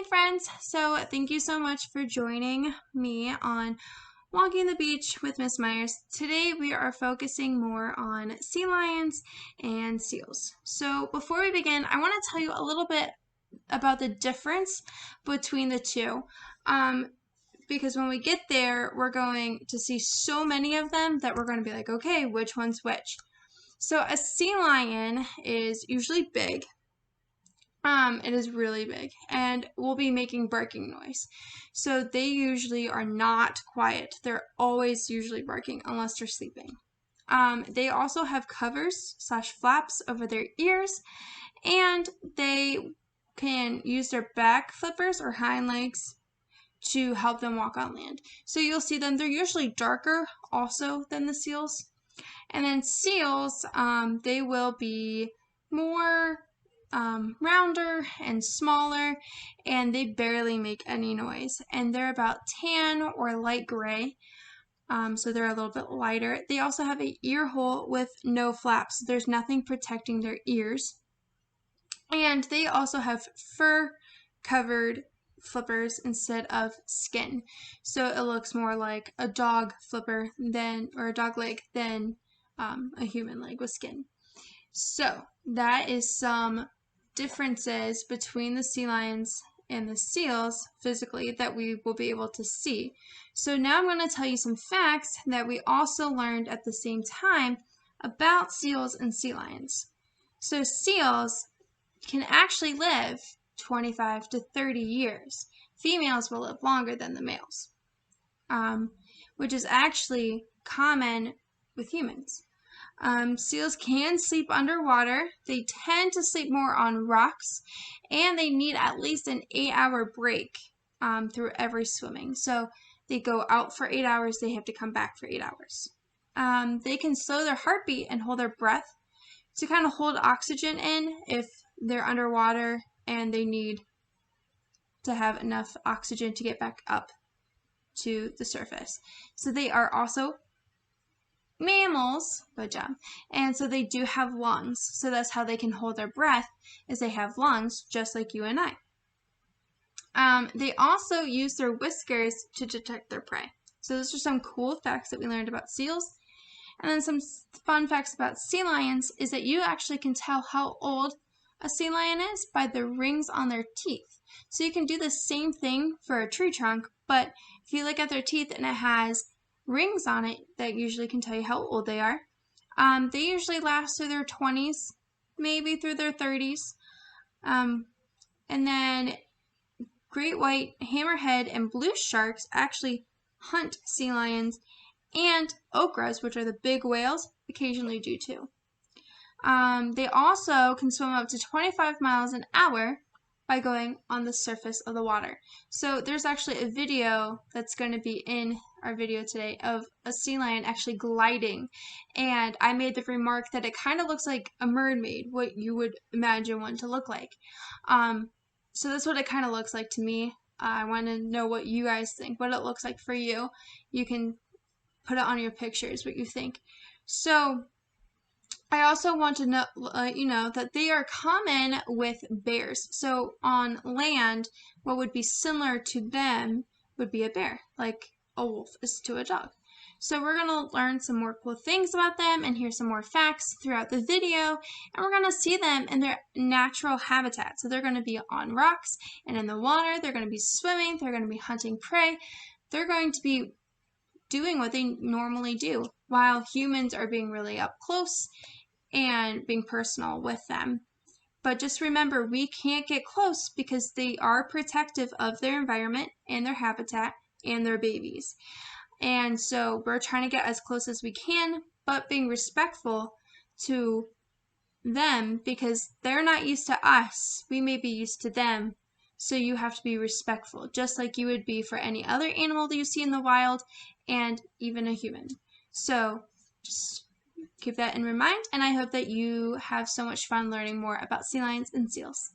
friends, so thank you so much for joining me on Walking the Beach with Miss Myers. Today we are focusing more on sea lions and seals. So before we begin, I want to tell you a little bit about the difference between the two. Because when we get there, we're going to see so many of them that we're going to be like, okay, which one's which? So a sea lion is usually big. It is really big and will be making barking noise. So they usually are not quiet. They're always usually barking unless they're sleeping. They also have covers / flaps over their ears, and they can use their back flippers or hind legs to help them walk on land. So you'll see them, they're usually darker also than the seals. And then seals, they will be more rounder and smaller, and they barely make any noise. And they're about tan or light gray, so they're a little bit lighter. They also have an ear hole with no flaps. There's nothing protecting their ears. And they also have fur-covered flippers instead of skin. So it looks more like a dog flipper or a dog leg than a human leg with skin. So that is some differences between the sea lions and the seals physically that we will be able to see. So now I'm going to tell you some facts that we also learned at the same time about seals and sea lions. So seals can actually live 25 to 30 years. Females will live longer than the males, which is actually common with humans. Seals can sleep underwater. They tend to sleep more on rocks, and they need at least an 8-hour break through every swimming. So they go out for 8 hours, they have to come back for 8 hours. They can slow their heartbeat and hold their breath to kind of hold oxygen in if they're underwater and they need to have enough oxygen to get back up to the surface. So they are also mammals, good job, and so they do have lungs. So that's how they can hold their breath, is they have lungs just like you and I. They also use their whiskers to detect their prey. So those are some cool facts that we learned about seals. And then some fun facts about sea lions is that you actually can tell how old a sea lion is by the rings on their teeth. So you can do the same thing for a tree trunk, but if you look at their teeth and it has rings on it, that usually can tell you how old they are. They usually last through their 20s, maybe through their 30s. And then great white, hammerhead, and blue sharks actually hunt sea lions, and orcas, which are the big whales, occasionally do too. They also can swim up to 25 miles an hour by going on the surface of the water. So there's actually a video that's going to be in our video today of a sea lion actually gliding, and I made the remark that it kind of looks like a mermaid, what you would imagine one to look like. So that's what it kind of looks like to me. I want to know what you guys think, what it looks like for you. You can put it on your pictures, what you think. So I also want to let you know that they are common with bears. So on land, what would be similar to them would be a bear, like a wolf is to a dog. So we're going to learn some more cool things about them and hear some more facts throughout the video, and we're going to see them in their natural habitat. So they're going to be on rocks and in the water, they're going to be swimming, they're going to be hunting prey, they're going to be doing what they normally do, while humans are being really up close and being personal with them. But just remember, we can't get close because they are protective of their environment and their habitat and their babies. And so we're trying to get as close as we can, but being respectful to them because they're not used to us. We may be used to them. So you have to be respectful, just like you would be for any other animal that you see in the wild and even a human. So just keep that in mind, and I hope that you have so much fun learning more about sea lions and seals.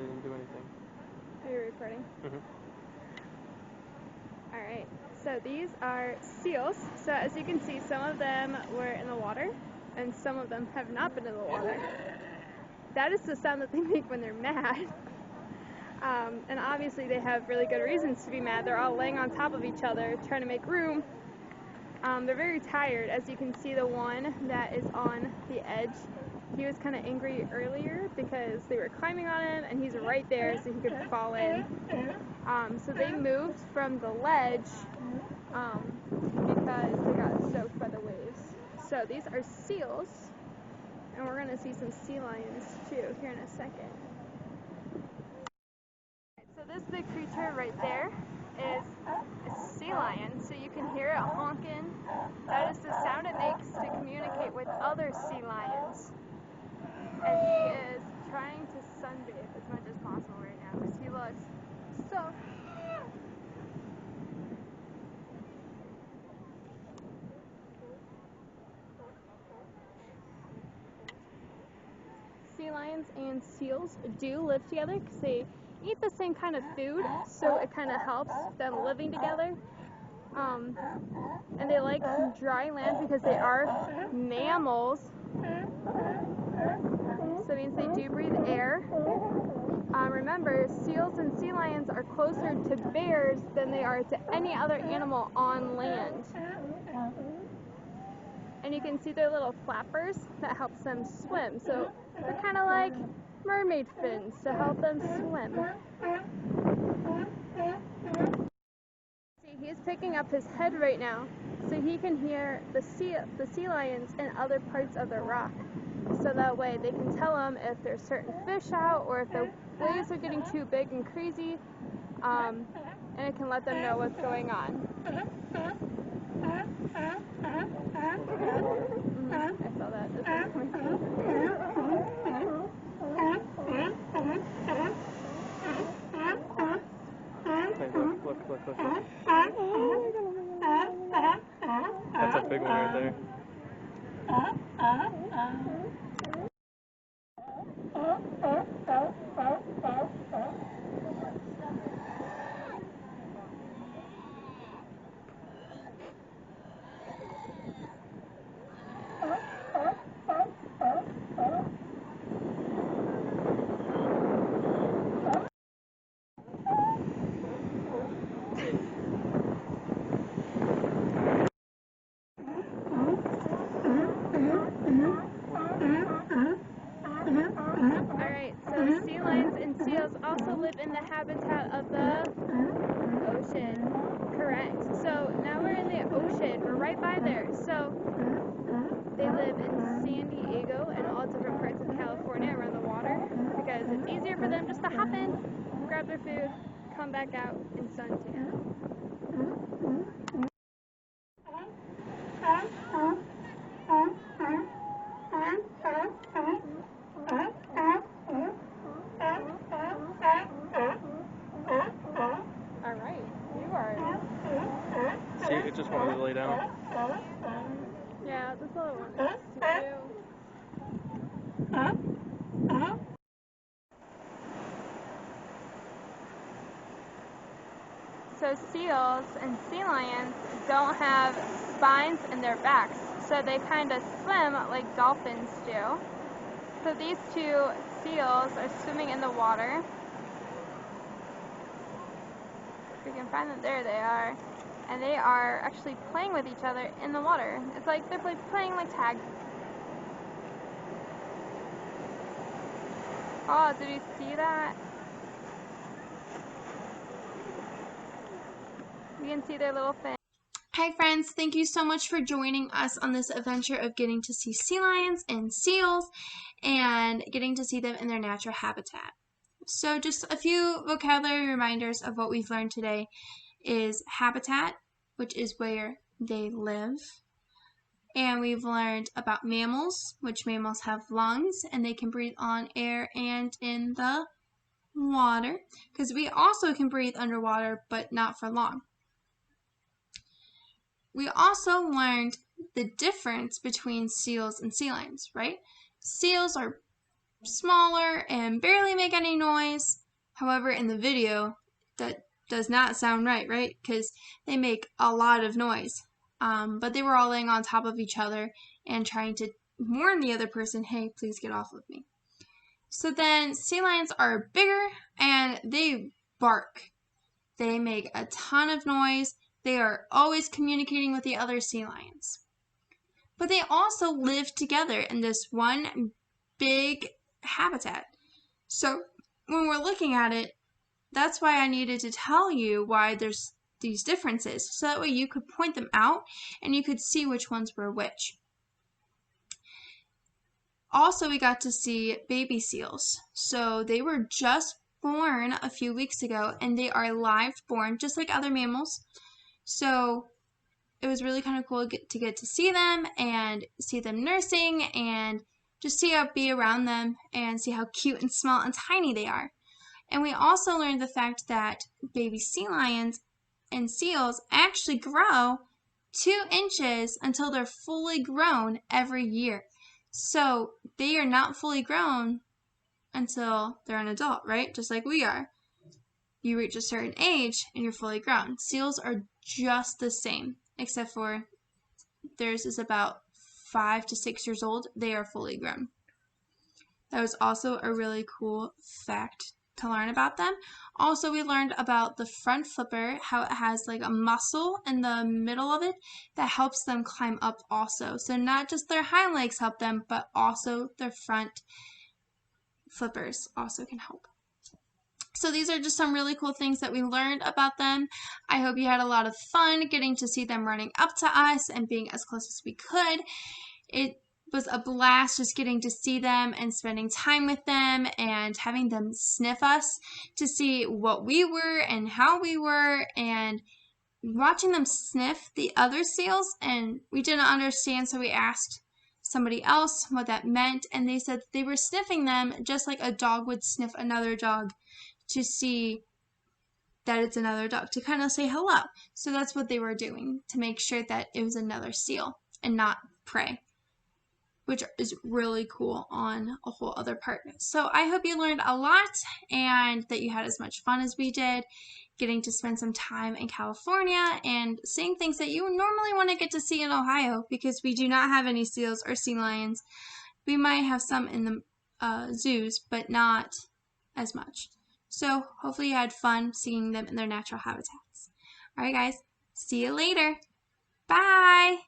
they didn't do anything. Are you recording? Mm-hmm. Alright, so these are seals. So as you can see, some of them were in the water and some of them have not been in the water. That is the sound that they make when they're mad. And obviously they have really good reasons to be mad. They're all laying on top of each other trying to make room. They're very tired. As you can see, the one that is on the edge, he was kind of angry earlier because they were climbing on him and he's right there so he could fall in. So they moved from the ledge because they got soaked by the waves. So these are seals, and we're going to see some sea lions too here in a second. So this big creature right there is a sea lion, so you can hear it honking. That is the sound it makes to communicate with other sea lions. And he is trying to sunbathe as much as possible right now because he looks so... Sea lions and seals do live together because they eat the same kind of food, so it kind of helps them living together. And they like dry land because they are mammals, so it means they do breathe air. Remember, seals and sea lions are closer to bears than they are to any other animal on land. And you can see their little flappers that helps them swim. So they're kind of like mermaid fins to help them swim. See, he's picking up his head right now so he can hear the sea lions in other parts of the rock. So that way they can tell him if there's certain fish out or if the waves are getting too big and crazy, and it can let them know what's going on. I saw that. Look. That's a big one right there. Alright, so sea lions and seals also live in the habitat of the ocean. Correct. So now we're in the ocean. We're right by there. So they live in San Diego and all different parts of California around the water because it's easier for them just to hop in, grab their food, come back out, and suntan. Alright, you are. See, it just wanted to lay down. Yeah, this other one is too. So seals and sea lions don't have spines in their backs, so they kind of swim like dolphins do. So these two seals are swimming in the water. If we can find them, there they are. And they are actually playing with each other in the water. It's like they're playing like tag. Oh, did you see that? You can see their little fin. Hi friends, thank you so much for joining us on this adventure of getting to see sea lions and seals and getting to see them in their natural habitat. So just a few vocabulary reminders of what we've learned today is habitat, which is where they live. And we've learned about mammals, which mammals have lungs and they can breathe on air and in the water, because we also can breathe underwater, but not for long. We also learned the difference between seals and sea lions, right? Seals are smaller and barely make any noise, However, in the video, that does not sound right, right? Because they make a lot of noise. But they were all laying on top of each other and trying to warn the other person, hey, please get off of me. So then sea lions are bigger and they bark. They make a ton of noise. They are always communicating with the other sea lions. But they also live together in this one big habitat. So when we're looking at it, that's why I needed to tell you why there's these differences. So that way you could point them out and you could see which ones were which. Also, we got to see baby seals. So they were just born a few weeks ago and they are live born just like other mammals. So it was really kind of cool to get to see them and see them nursing and just be around them and see how cute and small and tiny they are. And we also learned the fact that baby sea lions and seals actually grow 2 inches until they're fully grown every year. So they are not fully grown until they're an adult, right? Just like we are. You reach a certain age and you're fully grown. Seals are just the same, except for theirs is about 5 to 6 years old. They are fully grown. That was also a really cool fact to learn about them. Also, we learned about the front flipper, how it has like a muscle in the middle of it that helps them climb up also. So not just their hind legs help them, but also their front flippers also can help. So these are just some really cool things that we learned about them. I hope you had a lot of fun getting to see them running up to us and being as close as we could. It was a blast just getting to see them and spending time with them and having them sniff us to see what we were and how we were, and watching them sniff the other seals. And we didn't understand, so we asked somebody else what that meant, and they said they were sniffing them just like a dog would sniff another dog to see that it's another dog, to kind of say hello. So that's what they were doing, to make sure that it was another seal and not prey, which is really cool on a whole other part. So I hope you learned a lot and that you had as much fun as we did, getting to spend some time in California and seeing things that you normally want to get to see in Ohio, because we do not have any seals or sea lions. We might have some in the zoos, but not as much. So hopefully you had fun seeing them in their natural habitats. All right, guys, see you later. Bye.